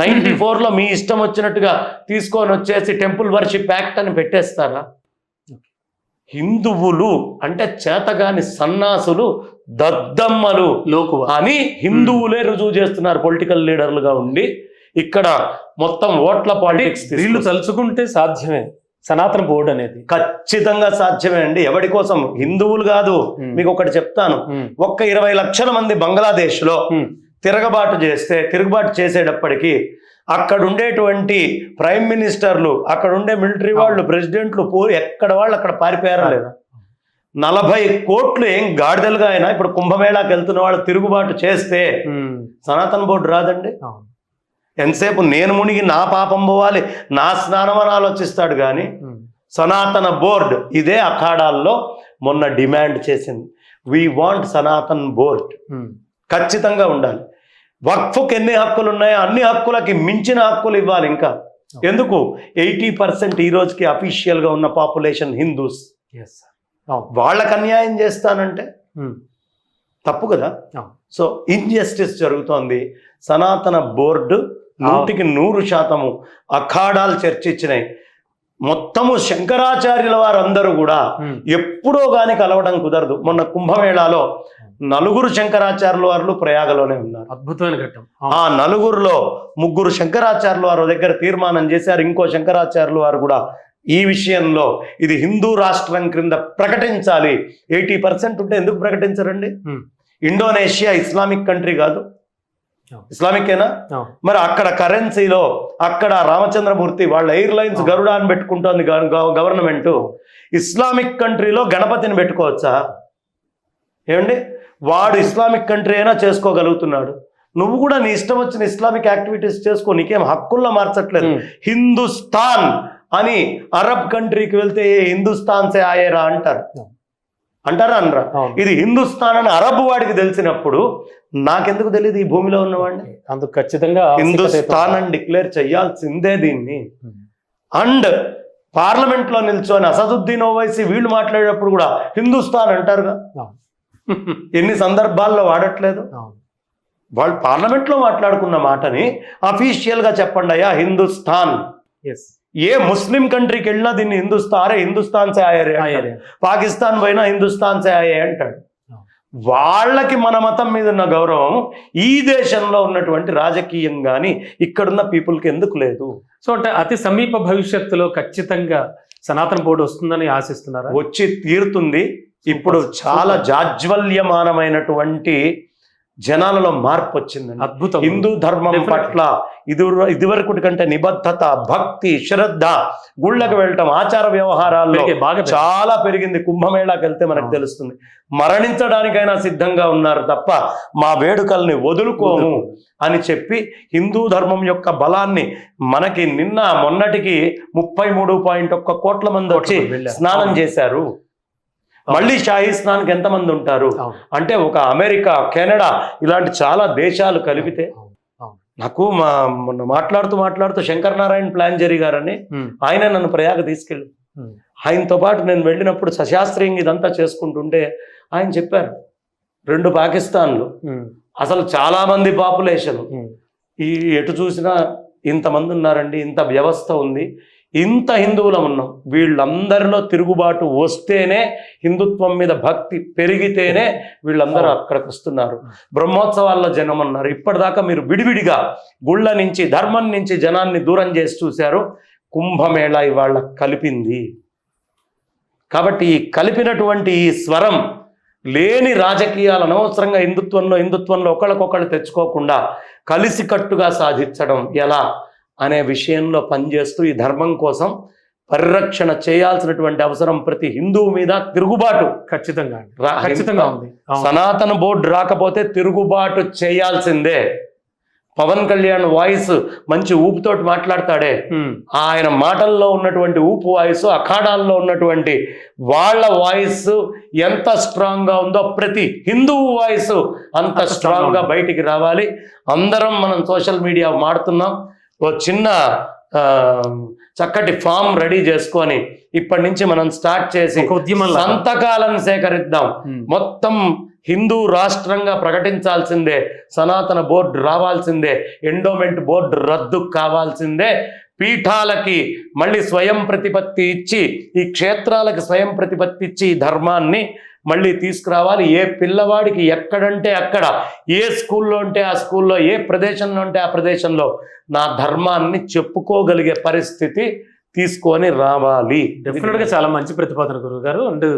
94లో మీ ఇష్టం వచ్చినట్టుగా తీసుకొని వచ్చేసి టెంపుల్ వర్షిప్ యాక్ట్ అని పెట్టేస్తారా? హిందువులు అంటే చేతగాని సన్నాసులు, దద్దమ్మలు అని హిందువులే రుజువు చేస్తున్నారు పొలిటికల్ లీడర్లుగా ఉండి. ఇక్కడ మొత్తం ఓట్ల పాలిటిక్స్. వీళ్ళు తలుచుకుంటే సాధ్యమే. సనాతన బోర్డు అనేది ఖచ్చితంగా సాధ్యమే అండి. ఎవరి కోసం? హిందువులు కాదు. మీకు ఒకటి చెప్తాను. 20 లక్షల మంది బంగ్లాదేశ్లో తిరుగుబాటు చేసేటప్పటికి అక్కడ ఉండేటువంటి ప్రైమ్ మినిస్టర్లు, అక్కడ ఉండే మిలిటరీ వాళ్ళు, ప్రెసిడెంట్లు ఎక్కడ వాళ్ళు అక్కడ పారిపోయారా లేదా? 40 కోట్లు ఏం గాడిదలుగా అయినా ఇప్పుడు కుంభమేళాకి వెళ్తున్న వాళ్ళు తిరుగుబాటు చేస్తే సనాతన బోర్డు రాదండి. ఎంతసేపు నేను మునిగి నా పాపం పోవాలి, నా స్నానం అని ఆలోచిస్తాడు కానీ సనాతన బోర్డు ఇదే అఖాడాల్లో మొన్న డిమాండ్ చేసింది. వీ వాంట్ సనాతన్ బోర్డ్ ఖచ్చితంగా ఉండాలి. వక్ఫ్కి ఎన్ని హక్కులు ఉన్నాయో అన్ని హక్కులకి మించిన హక్కులు ఇవ్వాలి. ఇంకా ఎందుకు? 80% ఈ రోజుకి అఫీషియల్గా ఉన్న పాపులేషన్ హిందూస్. వాళ్ళకి అన్యాయం చేస్తానంటే తప్పు కదా. సో ఇన్జస్టిస్ జరుగుతోంది. సనాతన బోర్డు 100% అఖాడాలు చర్చించినాయి. మొత్తము శంకరాచార్యుల వారందరూ కూడా ఎప్పుడో గాని కలవడం కుదరదు. మొన్న కుంభమేళాలో నలుగురు శంకరాచార్యుల వారు ప్రయాగలోనే ఉన్నారు. అద్భుతమైన ఘట్టం. ఆ నలుగురులో 3 శంకరాచార్యుల వారు దగ్గర తీర్మానం చేశారు. ఇంకో శంకరాచార్యుల వారు కూడా ఈ విషయంలో ఇది హిందూ రాష్ట్రం క్రింద ప్రకటించాలి. 80% ఉంటే ఎందుకు ప్రకటించరండి? ఇండోనేషియా ఇస్లామిక్ కంట్రీ కాదు, ఇస్లామికేనా? మరి అక్కడ కరెన్సీలో అక్కడ రామచంద్రమూర్తి వాళ్ళ ఎయిర్లైన్స్ గరుడా అని పెట్టుకుంటోంది గవర్నమెంట్. ఇస్లామిక్ కంట్రీలో గణపతిని పెట్టుకోవచ్చా? ఏమండి, వాడు ఇస్లామిక్ కంట్రీ అయినా చేసుకోగలుగుతున్నాడు. నువ్వు కూడా నీ ఇష్టం వచ్చిన ఇస్లామిక్ యాక్టివిటీస్ చేసుకో, నీకేం హక్కుల్లో మార్చట్లేదు. హిందుస్థాన్ అని అరబ్ కంట్రీకి వెళ్తే హిందుస్థాన్ సే ఆయరా అంటారా అనరా? ఇది హిందుస్థాన్ అని అరబ్ వాడికి తెలిసినప్పుడు నాకెందుకు తెలియదు ఈ భూమిలో ఉన్నవాడిని? అందుకు ఖచ్చితంగా హిందుస్థాన్ అని డిక్లేర్ చేయాల్సిందే దీన్ని. అండ్ పార్లమెంట్ లో నిల్చొని అసదుద్దీన్ ఓవైసీ వీళ్ళు మాట్లాడేటప్పుడు కూడా హిందుస్థాన్ అంటారుగా. ఎన్ని సందర్భాల్లో వాడట్లేదు? వాళ్ళు పార్లమెంట్ లో మాట్లాడుకున్న మాటని అఫీషియల్ గా చెప్పండి అయ్యా హిందుస్థాన్. ఏ ముస్లిం కంట్రీకి వెళ్ళినా దీన్ని హిందుస్థాన్ సే ఆయే, పాకిస్తాన్ పోయినా హిందుస్థాన్ సే ఆయే అంటాడు. వాళ్ళకి మన మతం మీద ఉన్న గౌరవం ఈ దేశంలో ఉన్నటువంటి రాజకీయం కానీ ఇక్కడున్న పీపుల్కి ఎందుకు లేదు? సో అంటే అతి సమీప భవిష్యత్తులో ఖచ్చితంగా సనాతన బోర్డు వస్తుందని ఆశిస్తున్నారా? వచ్చి తీరుతుంది. ఇప్పుడు చాలా జాజ్వల్యమానమైనటువంటి జనాలలో మార్పు వచ్చిందండి. అద్భుతం. హిందూ ధర్మం పట్ల ఇదివరకటి కంటే నిబద్ధత, భక్తి, శ్రద్ధ, గుళ్ళకు వెళ్ళటం, ఆచార వ్యవహారాల్లో చాలా పెరిగింది. కుంభమేళాకి వెళ్తే మనకు తెలుస్తుంది. మరణించడానికైనా సిద్ధంగా ఉన్నారు తప్ప మా వేడుకల్ని వదులుకోము అని చెప్పి హిందూ ధర్మం యొక్క బలాన్ని మనకి మొన్నటికి 33.1 కోట్ల మంది వచ్చి స్నానం చేశారు. మళ్ళీ షాహీ స్నాన్కి ఎంతమంది ఉంటారు అంటే ఒక అమెరికా, కెనడా ఇలాంటి చాలా దేశాలు కలిపితే. నాకు మొన్న మాట్లాడుతూ శంకర్ నారాయణ ప్లాంజరీ గారని ఆయన నన్ను ప్రయాగ తీసుకెళ్ళి ఆయనతో పాటు నేను వెళ్ళినప్పుడు సశాస్త్రీయంగా ఇదంతా చేసుకుంటుంటే ఆయన చెప్పారు 2 పాకిస్తాన్లు అసలు చాలా మంది పాపులేషన్, ఈ ఎటు చూసినా ఇంతమంది ఉన్నారండి, ఇంత వ్యవస్థ ఉంది, ఇంత హిందువులం ఉన్నాం. వీళ్ళందరిలో తిరుగుబాటు వస్తేనే, హిందుత్వం మీద భక్తి పెరిగితేనే వీళ్ళందరూ అక్కడికి వస్తున్నారు. బ్రహ్మోత్సవాల్లో జనం అన్నారు. ఇప్పటిదాకా మీరు విడివిడిగా గుళ్ళ నుంచి, ధర్మం నుంచి జనాన్ని దూరం చేసి చూశారు. కుంభమేళా ఇవాళ కలిపింది. కాబట్టి ఈ కలిపినటువంటి ఈ స్వరం లేని రాజకీయాలు అనవసరంగా హిందుత్వంలో ఒకళ్ళకొకళ్ళు తెచ్చుకోకుండా కలిసికట్టుగా సాధించడం ఎలా అనే విషయంలో పనిచేస్తూ ఈ ధర్మం కోసం పరిరక్షణ చేయాల్సినటువంటి అవసరం ప్రతి హిందువు మీద తిరుగుబాటు ఖచ్చితంగా ఉంది. సనాతన బోర్డు రాకపోతే తిరుగుబాటు చేయాల్సిందే. పవన్ కళ్యాణ్ వాయిస్ మంచి ఊపుతోటి మాట్లాడతాడే, ఆయన మాటల్లో ఉన్నటువంటి ఊపు వాయిస్, అఖాడాల్లో ఉన్నటువంటి వాళ్ళ వాయిస్ ఎంత స్ట్రాంగ్ గా ఉందో ప్రతి హిందువు వాయిస్ అంత స్ట్రాంగ్ గా బయటికి రావాలి. అందరం మనం సోషల్ మీడియా వాడుతున్నాం. ఓ చిన్న చక్కటి ఫామ్ రెడీ చేసుకొని ఇప్పటి నుంచి మనం స్టార్ట్ చేసి సంతకాలను సేకరిద్దాం. మొత్తం హిందూ రాష్ట్రంగా ప్రకటించాల్సిందే, సనాతన బోర్డు రావాల్సిందే, ఎండోమెంట్ బోర్డు రద్దు కావాల్సిందే, పీఠాలకి మళ్ళీ స్వయం ప్రతిపత్తి ఇచ్చి, ఈ క్షేత్రాలకి స్వయం ప్రతిపత్తి ఇచ్చి ఈ ధర్మాన్ని మళ్ళీ తీసుకురావాలి. ఏ పిల్లవాడికి ఎక్కడంటే అక్కడ, ఏ స్కూల్లో ఉంటే ఆ స్కూల్లో, ఏ ప్రదేశంలో ఉంటే ఆ ప్రదేశంలో నా ధర్మాన్ని చెప్పుకోగలిగే పరిస్థితి తీసుకొని రావాలి. డెఫినెట్గా చాలా మంచి ప్రతిపాదన గురువు గారు. అండ్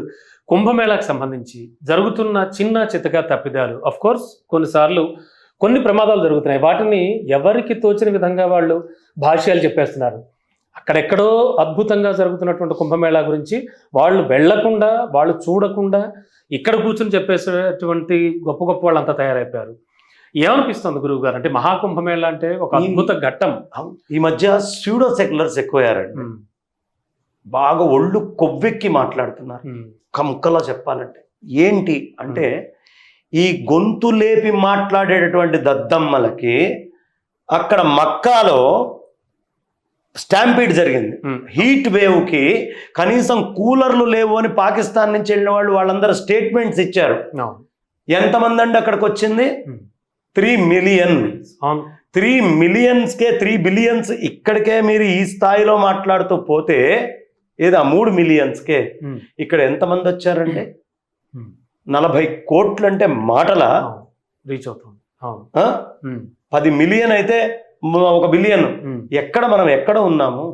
కుంభమేళాకు సంబంధించి జరుగుతున్న చిన్న చితక తప్పిదాలు, అఫ్ కోర్స్ కొన్నిసార్లు కొన్ని ప్రమాదాలు జరుగుతున్నాయి. వాటిని ఎవరికి తోచిన విధంగా వాళ్ళు భాష్యాలు చెప్పేస్తున్నారు. అక్కడెక్కడో అద్భుతంగా జరుగుతున్నటువంటి కుంభమేళా గురించి వాళ్ళు వెళ్లకుండా, వాళ్ళు చూడకుండా ఇక్కడ కూర్చొని చెప్పేసేటువంటి గొప్ప గొప్ప వాళ్ళు అంతా తయారైపోయారు. ఏమనిపిస్తుంది గురువు గారు? అంటే మహాకుంభమేళా అంటే ఒక అద్భుత ఘట్టం. ఈ మధ్య స్యూడో సెక్యులర్స్ ఎక్కువయ్యారండి. బాగా ఒళ్ళు కొవ్వెక్కి మాట్లాడుతున్నారు. ముక్కలో చెప్పాలంటే ఏంటి అంటే, ఈ గొంతు లేపి మాట్లాడేటటువంటి దద్దమ్మలకి అక్కడ మక్కాలో స్టాంపీడ్ జరిగింది. హీట్ వేవ్ కి కనీసం కూలర్లు లేవు అని పాకిస్తాన్ నుంచి వెళ్ళిన వాళ్ళందరూ స్టేట్మెంట్స్ ఇచ్చారు. ఎంతమంది అండి అక్కడికి వచ్చింది? 3 మిలియన్. 3 మిలియన్స్కే 3 బిలియన్స్. ఇక్కడికే మీరు ఈ స్థాయిలో మాట్లాడుతూ పోతే ఏదో 3 మిలియన్స్కే ఇక్కడ ఎంతమంది వచ్చారండి? 40 కోట్లు అంటే మాటలా? రీచ్ అవుతుంది. అవును. 10 మిలియన్ అయితే 1 బిలియన్. మనం ఎక్కడ ఉన్నాము?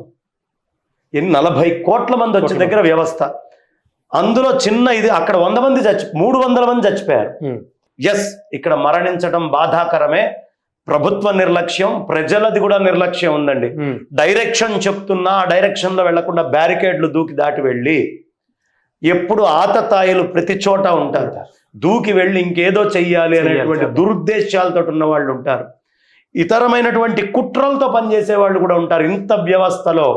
40 కోట్ల మంది వచ్చే దగ్గర వ్యవస్థ, అందులో చిన్న ఇది అక్కడ 100 మంది 300 మంది చచ్చిపోయారు. ఎస్, ఇక్కడ మరణించడం బాధాకరమే. ప్రభుత్వ నిర్లక్ష్యం, ప్రజలది కూడా నిర్లక్ష్యం ఉందండి. డైరెక్షన్ చెప్తున్నా ఆ డైరెక్షన్ లో వెళ్లకుండా బ్యారికేడ్లు దూకి దాటి వెళ్ళి, ఎప్పుడు ఆతతాయిలు ప్రతి చోట ఉంటారు, దూకి వెళ్ళి ఇంకేదో చెయ్యాలి అనేటువంటి దురుద్దేశాలతో ఉన్న వాళ్ళు ఉంటారు. ఇతరమైనటువంటి కుట్రలతో పనిచేసే వాళ్ళు కూడా ఉంటారు. ఇంత వ్యవస్థలో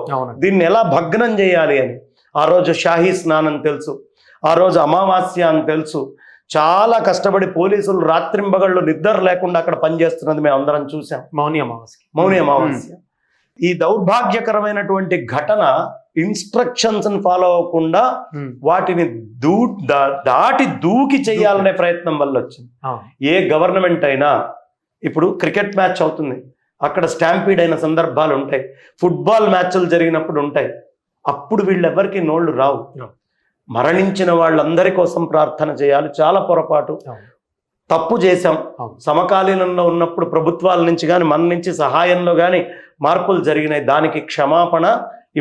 దీన్ని ఎలా భగ్నం చేయాలి అని. ఆ రోజు షాహీ స్నానం తెలుసు, ఆ రోజు అమావాస్య అని తెలుసు. చాలా కష్టపడి పోలీసులు రాత్రింబగళ్ళు నిద్ర లేకుండా అక్కడ పనిచేస్తున్నది మేము అందరం చూసాం. మౌని అమావాస్య. ఈ దౌర్భాగ్యకరమైనటువంటి ఘటన ఇన్స్ట్రక్షన్స్ ఫాలో అవ్వకుండా వాటిని దాటి దూకి చేయాలనే ప్రయత్నం వల్ల వచ్చింది. ఏ గవర్నమెంట్ అయినా, ఇప్పుడు క్రికెట్ మ్యాచ్ అవుతుంది, అక్కడ స్టాంపీడ్ అయిన సందర్భాలు ఉంటాయి, ఫుట్బాల్ మ్యాచ్లు జరిగినప్పుడు ఉంటాయి. అప్పుడు వీళ్ళెవరికి నోళ్లు రావు. మరణించిన వాళ్ళందరి కోసం ప్రార్థన చేయాలి. చాలా పొరపాటు, తప్పు చేశాం. సమకాలీనంలో ఉన్నప్పుడు ప్రభుత్వాల నుంచి కానీ మన నుంచి సహాయంలో కానీ మార్పులు జరిగినాయి. దానికి క్షమాపణ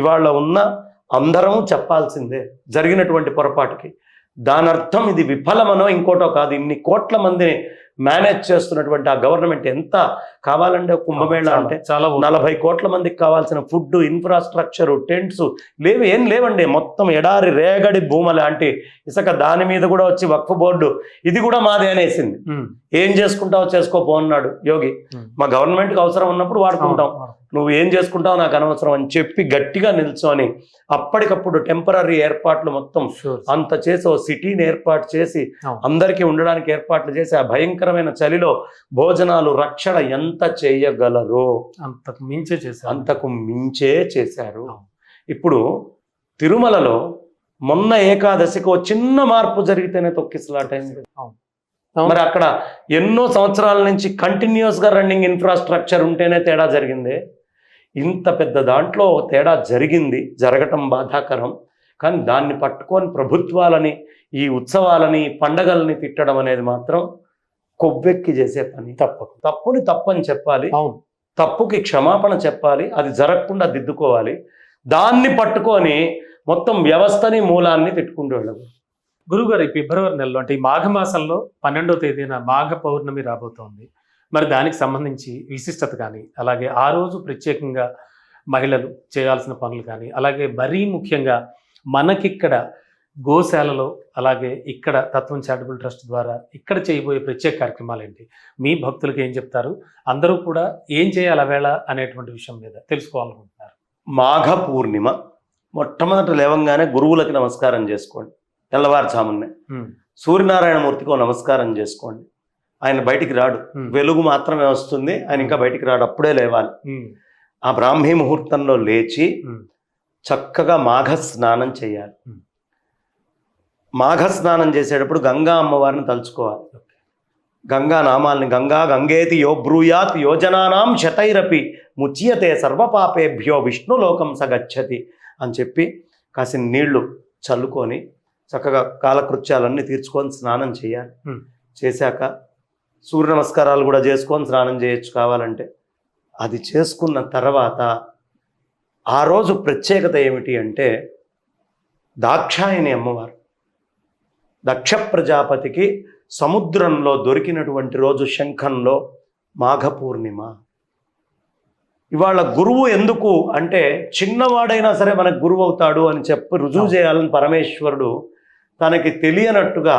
ఇవాళ ఉన్న అందరం చెప్పాల్సిందే జరిగినటువంటి పొరపాటుకి. దాని అర్థం ఇది విఫలమనో ఇంకోటో కాదు. ఇన్ని కోట్ల మందిని మేనేజ్ చేస్తున్నటువంటి ఆ గవర్నమెంట్ ఎంత కావాలంటే కుంభమేళా అంటే 40 కోట్ల మందికి కావాల్సిన ఫుడ్, ఇన్ఫ్రాస్ట్రక్చర్, టెంట్స్ ఏం లేవండి. మొత్తం ఎడారి రేగడి భూమ లాంటి ఇసుక, దాని మీద కూడా వచ్చి వక్ఫ్ బోర్డు ఇది కూడా మాదే అనేసింది. ఏం చేసుకుంటావో చేసుకోపో అన్నాడు యోగి. మా గవర్నమెంట్కి అవసరం ఉన్నప్పుడు వాడుకుంటాం, నువ్వు ఏం చేసుకుంటావు నాకు అనవసరం అని చెప్పి గట్టిగా నిల్చొని అప్పటికప్పుడు టెంపరీ ఏర్పాట్లు మొత్తం అంత చేసి ఓ సిటీని ఏర్పాటు చేసి అందరికీ ఉండడానికి ఏర్పాట్లు చేసి ఆ భయంకరమైన చలిలో భోజనాలు, రక్షణ ఎంత చేయగలరో అంతకు మించే చేశారు. ఇప్పుడు తిరుమలలో మొన్న ఏకాదశికి ఓ చిన్న మార్పు జరిగితేనే తొక్కిసలాటైంది. మరి అక్కడ ఎన్నో సంవత్సరాల నుంచి కంటిన్యూస్ గా రన్నింగ్ ఇన్ఫ్రాస్ట్రక్చర్ ఉంటేనే తేడా జరిగింది. ఇంత పెద్ద దాంట్లో తేడా జరగటం బాధాకరం. కానీ దాన్ని పట్టుకొని ప్రభుత్వాలని, ఈ ఉత్సవాలని, పండగల్ని తిట్టడం అనేది మాత్రం కొవ్వెక్కి చేసే పని. తప్పుని తప్పని చెప్పాలి, తప్పుకి క్షమాపణ చెప్పాలి, అది జరగకుండా దిద్దుకోవాలి. దాన్ని పట్టుకొని మొత్తం వ్యవస్థని, మూలాన్ని తిట్టుకుంటూ వెళ్ళదు. గురుగారు, ఈ ఫిబ్రవరి నెలలో అంటే ఈ మాఘమాసంలో 12వ తేదీన మాఘ పౌర్ణమి రాబోతోంది. మరి దానికి సంబంధించి విశిష్టత కానీ, అలాగే ఆ రోజు ప్రత్యేకంగా మహిళలు చేయాల్సిన పనులు కానీ, అలాగే మరీ ముఖ్యంగా మనకిక్కడ గోశాలలో, అలాగే ఇక్కడ తత్వం చారిటబుల్ ట్రస్ట్ ద్వారా ఇక్కడ చేయబోయే ప్రత్యేక కార్యక్రమాలు ఏంటి, మీ భక్తులకు ఏం చెప్తారు, అందరూ కూడా ఏం చేయాలి అవేళ అనేటువంటి విషయం మీద తెలుసుకోవాలనుకుంటున్నారు. మాఘ పూర్ణిమ మొట్టమొదట లేవంగానే గురువులకి నమస్కారం చేసుకోండి. తెల్లవారుజామునే సూర్యనారాయణమూర్తికి నమస్కారం చేసుకోండి. ఆయన బయటికి రాడు, వెలుగు మాత్రమే వస్తుంది, ఆయన ఇంకా బయటికి రాడు, అప్పుడే లేవాలి. ఆ బ్రాహ్మీ ముహూర్తంలో లేచి చక్కగా మాఘ స్నానం చేయాలి. మాఘ స్నానం చేసేటప్పుడు గంగా అమ్మవారిని తలుచుకోవాలి. గంగా నామాల్ని, గంగేతి యో బ్రూయాత్ యోజనానాం శతైరపి ముచ్యతే సర్వపాపేభ్యో విష్ణులోకం సగచ్చతి అని చెప్పి కాసిన నీళ్లు చల్లుకొని చక్కగా కాలకృత్యాలన్నీ తీర్చుకొని స్నానం చేయాలి. చేశాక సూర్య నమస్కారాలు కూడా చేసుకొని స్నానం చేయొచ్చు కావాలంటే. అది చేసుకున్న తర్వాత ఆ రోజు ప్రత్యేకత ఏమిటి అంటే, దాక్షాయణి అమ్మవారు దక్ష ప్రజాపతికి సముద్రంలో దొరికినటువంటి రోజు శంఖంలో మాఘ పూర్ణిమ. ఇవాళ గురువు ఎందుకు అంటే, చిన్నవాడైనా సరే మనకు గురువు అవుతాడు అని చెప్పి రుజువు చేయాలని పరమేశ్వరుడు తనకి తెలియనట్టుగా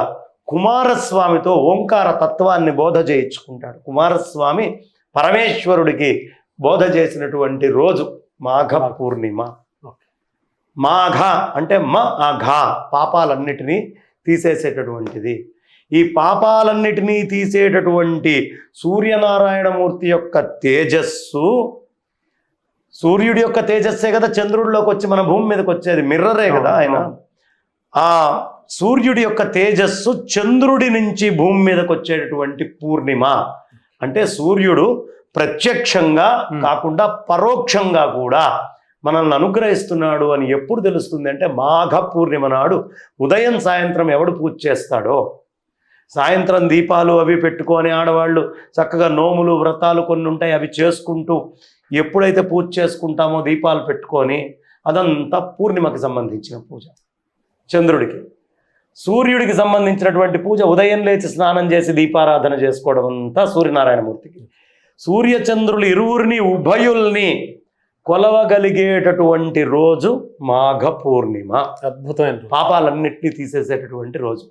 కుమారస్వామితో ఓంకార తత్వాన్ని బోధ చేయించుకుంటాడు. కుమారస్వామి పరమేశ్వరుడికి బోధ చేసినటువంటి రోజు మాఘ పూర్ణిమ. మాఘ అంటే ఘ, పాపాలన్నిటినీ తీసేసేటటువంటిది. ఈ పాపాలన్నిటినీ తీసేటటువంటి సూర్యనారాయణమూర్తి యొక్క తేజస్సు, సూర్యుడి యొక్క తేజస్సే కదా చంద్రుడిలోకి వచ్చి మన భూమి మీదకి వచ్చేది, మిర్రరే కదా ఆయన. ఆ సూర్యుడి యొక్క తేజస్సు చంద్రుడి నుంచి భూమి మీదకి వచ్చేటటువంటి పూర్ణిమ. అంటే సూర్యుడు ప్రత్యక్షంగా కాకుండా పరోక్షంగా కూడా మనల్ని అనుగ్రహిస్తున్నాడు అని ఎప్పుడు తెలుస్తుంది అంటే, మాఘ పూర్ణిమ నాడు ఉదయం సాయంత్రం ఎవడు పూజ చేస్తాడో సాయంత్రం దీపాలు అవి పెట్టుకొని ఆడవాళ్ళు చక్కగా నోములు వ్రతాలు కొన్ని ఉంటాయి, అవి చేసుకుంటూ ఎప్పుడైతే పూజ చేసుకుంటామో దీపాలు పెట్టుకొని, అదంతా పూర్ణిమకి సంబంధించిన పూజ. చంద్రుడికి, సూర్యుడికి సంబంధించినటువంటి పూజ ఉదయం లేచి స్నానం చేసి దీపారాధన చేసుకోవడం అంతా సూర్యనారాయణమూర్తికి. సూర్యచంద్రులు ఇరువురిని ఉభయుల్ని కొలవగలిగేటటువంటి రోజు మాఘ పూర్ణిమ. అద్భుతమైన పాపాలన్నింటినీ తీసేసేటటువంటి రోజు.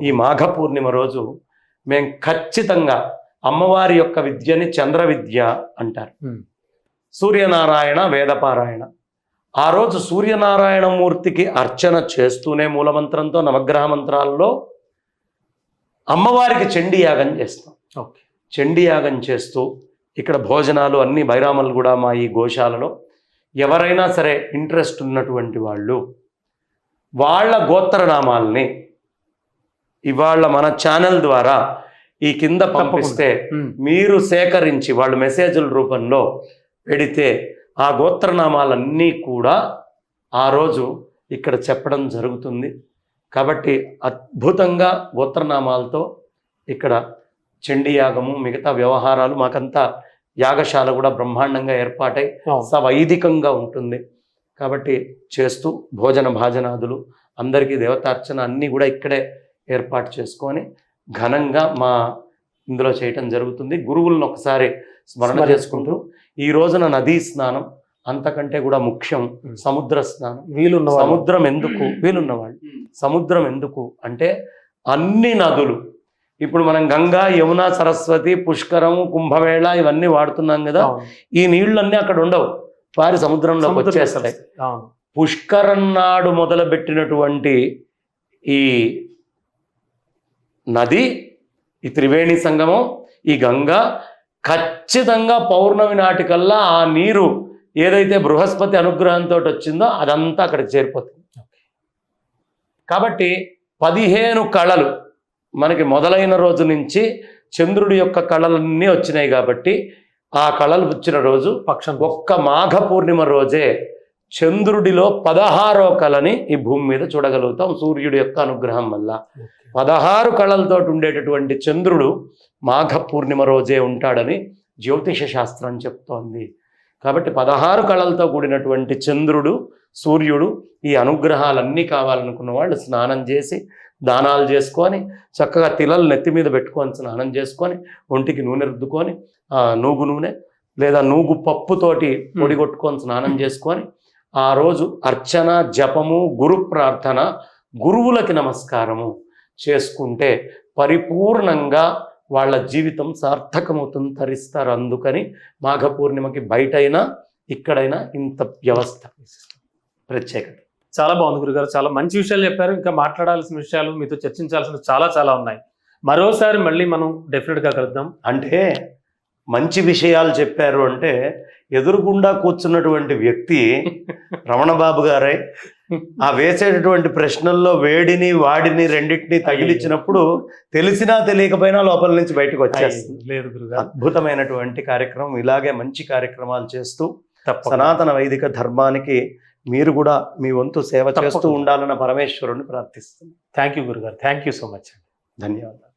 ఈ మాఘ పూర్ణిమ రోజు మేము ఖచ్చితంగా అమ్మవారి యొక్క విద్యని చంద్ర విద్య అంటారు. సూర్యనారాయణ వేదపారాయణ. ఆ రోజు సూర్యనారాయణమూర్తికి అర్చన చేస్తూనే మూలమంత్రంతో నవగ్రహ మంత్రాల్లో అమ్మవారికి చండీయాగం చేస్తాం. ఓకే. చండీయాగం చేస్తూ ఇక్కడ భోజనాలు అన్ని బైరామలు కూడా మా ఈ గోశాలలో ఎవరైనా సరే ఇంట్రెస్ట్ ఉన్నటువంటి వాళ్ళు వాళ్ళ గోత్రనామాల్ని ఇవాళ మన ఛానల్ ద్వారా ఈ కింద పంపిస్తే మీరు సేకరించి వాళ్ళు మెసేజ్ల రూపంలో పెడితే ఆ గోత్రనామాలన్నీ కూడా ఆ రోజు ఇక్కడ చెప్పడం జరుగుతుంది. కాబట్టి అద్భుతంగా గోత్రనామాలతో ఇక్కడ చండీయాగము మిగతా వ్యవహారాలు మాకంతా యాగశాల కూడా బ్రహ్మాండంగా ఏర్పాటై సవైదికంగా ఉంటుంది. కాబట్టి చేస్తూ భోజన భాజనాదులు అందరికీ దేవతార్చన అన్నీ కూడా ఇక్కడే ఏర్పాటు చేసుకొని ఘనంగా మా ఇందులో చేయటం జరుగుతుంది. గురువులను ఒకసారి స్మరణ చేసుకుంటూ ఈ రోజున నదీ స్నానం అంతకంటే కూడా ముఖ్యం. సముద్ర స్నానం సముద్రం ఎందుకు వీలున్నవాళ్ళు సముద్రం ఎందుకు అంటే అన్ని నదులు ఇప్పుడు మనం గంగా, యమున, సరస్వతి, పుష్కరము, కుంభమేళ ఇవన్నీ వాడుతున్నాం కదా. ఈ నీళ్ళన్నీ అక్కడ ఉండవు, వారి సముద్రంలోకి వచ్చేస్తాయి. పుష్కరం నాడు మొదలుపెట్టినటువంటి ఈ నది, ఈ త్రివేణి సంగమం, ఈ గంగా ఖచ్చితంగా పౌర్ణమి నాటికల్లా ఆ నీరు ఏదైతే బృహస్పతి అనుగ్రహంతో వచ్చిందో అదంతా అక్కడికి చేరిపోతుంది. కాబట్టి 15 కళలు మనకి మొదలైన రోజు నుంచి చంద్రుడి యొక్క కళలన్నీ వచ్చినాయి. కాబట్టి ఆ కళలు వచ్చిన రోజు ఒక్క మాఘ పూర్ణిమ రోజే చంద్రుడిలో 16వ కళని ఈ భూమి మీద చూడగలుగుతాం సూర్యుడి యొక్క అనుగ్రహం వల్ల. 16 కళలతో ఉండేటటువంటి చంద్రుడు మాఘ పూర్ణిమ రోజే ఉంటాడని జ్యోతిష శాస్త్రం చెప్తోంది. కాబట్టి 16 కళలతో కూడినటువంటి చంద్రుడు, సూర్యుడు, ఈ అనుగ్రహాలన్నీ కావాలనుకున్న వాళ్ళు స్నానం చేసి దానాలు చేసుకొని చక్కగా తిలలు నెత్తి మీద పెట్టుకొని స్నానం చేసుకొని ఒంటికి నూనె రుద్దుకొని నూగు నూనె లేదా నూగు పప్పుతోటి పొడి కొట్టుకొని స్నానం చేసుకొని ఆ రోజు అర్చన, జపము, గురు ప్రార్థన, గురువులకి నమస్కారము చేసుకుంటే పరిపూర్ణంగా వాళ్ళ జీవితం సార్థకమవుతుంది, తరిస్తారు. అందుకని మాఘ పూర్ణిమకి బయటైనా ఇక్కడైనా ఇంత వ్యవస్థ ప్రత్యేకత. చాలా బాగుంది గురుగారు, చాలా మంచి విషయాలు చెప్పారు. ఇంకా మాట్లాడాల్సిన విషయాలు, మీతో చర్చించాల్సిన చాలా ఉన్నాయి. మరోసారి మళ్ళీ మనం డెఫినెట్గా కలుద్దాం. అంటే మంచి విషయాలు చెప్పారు అంటే ఎదురుగుండా కూర్చున్నటువంటి వ్యక్తి రమణబాబు గారే ఆ వేసేటటువంటి ప్రశ్నల్లో వేడిని వాడిని రెండింటిని తగిలించినప్పుడు తెలిసినా తెలియకపోయినా లోపల నుంచి బయటకు వచ్చేస్తుంది. లేదు గురుగారు, అద్భుతమైనటువంటి కార్యక్రమం. ఇలాగే మంచి కార్యక్రమాలు చేస్తూ సనాతన వైదిక ధర్మానికి మీరు కూడా మీ వంతు సేవ చేస్తూ ఉండాలన్న పరమేశ్వరుని ప్రార్థిస్తుంది. థ్యాంక్ యూ గురుగారు, థ్యాంక్ యూ సో మచ్. ధన్యవాదాలు.